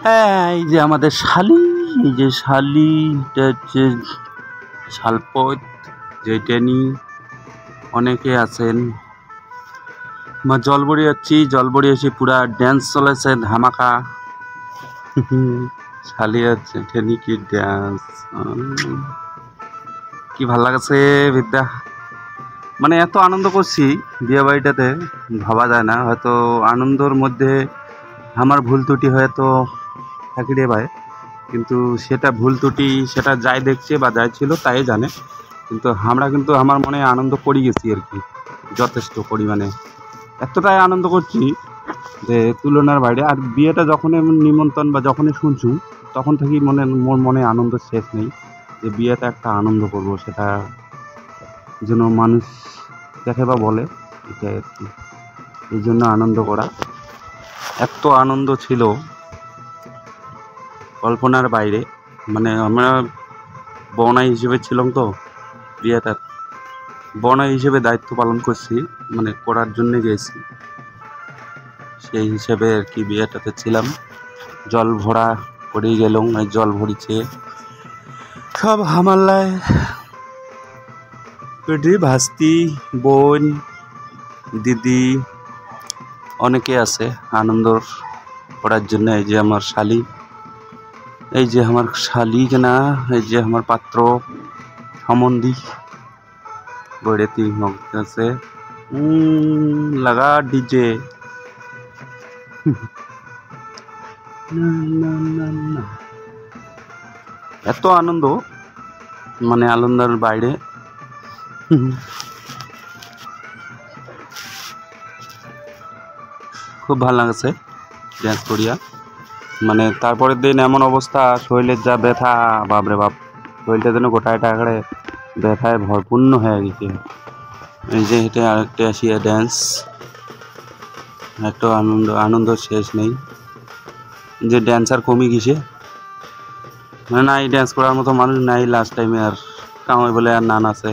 হ্যাঁ, এই যে আমাদের শালি, এই যে শালিটা হচ্ছে শালপথ, যেটা নিয়ে অনেকে আছেন। জলবড়ি যাচ্ছি, জলবড়ি এসে পুরা ড্যান্স চলেছে ধামাকা। শালি আছে ঠেনি কি ড্যান্স, কি ভাল লাগছে বিদ্যা। মানে এত আনন্দ করছি বিয়ে বাড়িটাতে, ভাবা যায় না। হয়তো আনন্দর মধ্যে আমার ভুল ত্রুটি হয়তো থাকি রে ভাই, কিন্তু সেটা ভুল ত্রুটি সেটা যাই দেখছে বা যাই ছিল তাই জানে। কিন্তু আমরা কিন্তু আমার মনে আনন্দ করে গেছি আর কি, যথেষ্ট পরিমাণে। এতটাই আনন্দ করছি যে তুলনার বাইরে। আর বিয়েটা যখনই নিমন্ত্রণ বা যখনই শুনছু তখন থেকেই মোর মনে আনন্দ শেষ নেই যে বিয়েটা একটা আনন্দ করব, সেটা যেন মানুষ দেখে বা বলে, এটাই আর কি। এই জন্য আনন্দ করা, এত আনন্দ ছিল কল্পনার বাইরে। মানে আমরা বনাই হিসেবে ছিলাম তো, বিয়েটার বনাই হিসেবে দায়িত্ব পালন করছি, মানে করার জন্য গেছি, সেই হিসেবে আর কি বিয়েটাতে ছিলাম। জল ভরা করেই গেলাম, এই জল ভরিছে সব হামাল্লায় পেটি ভাস্তি বোন দিদি অনেকে আছে আনন্দ করার জন্য। এই যে আমার শালি, এই যে আমার শালি কেনা, এই যে আমার পাত্র সম্বন্ধী বৈরেতি আছে। লাগা ডিজে, এত আনন্দ, মানে আনন্দের বাইরে। খুব ভালো লাগছে ড্যান্স করিয়া। মানে তারপরের দিন এমন অবস্থা, শরীরের যা ব্যথা, বাপরে বাপ, শরীরটা যেন গোটায় টাকারে ব্যথায় ভরপূর্ণ হয়ে গেছে। এই যে এটা আরেকটা আসিয়া ড্যান্স, একটা আনন্দ শেষ নেই। যে ড্যান্সার কমে গেছে, মানে নাই ড্যান্স করার মতো মানুষ নাই লাস্ট টাইমে। আর কামাই বলে আর নান আছে,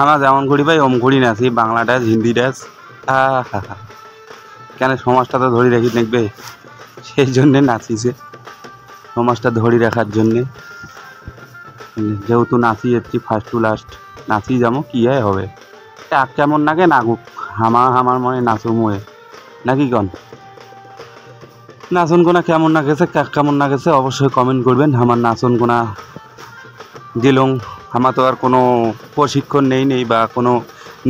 আমরা যেমন করি ভাই ওম করি নাচি, বাংলা ড্যান্স হিন্দি ড্যান্স। কেন সমাজটা তো ধরে রাখি দেখবে, সেই জন্যে নাচিছে, সমাজটা ধরে রাখার জন্যে। যেহেতু নাচি এসছি ফার্স্ট টু লাস্ট, নাচি যাবো কি হবে, টাক কেমন নাগে নাগুক, আমার মনে নাচুর মুয়ে নাকি কন। নাচন কোনা কেমন না গেছে, কাক কেমন না গেছে অবশ্যই কমেন্ট করবেন। আমার নাচন কোনা দিলং, আমার তো আর কোনো প্রশিক্ষণ নেই বা কোনো,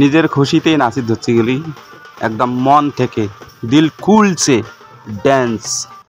নিজের খুশিতেই নাচি ধরছি গেলি, একদম মন থেকে দিল খুলছে ড্যান্স।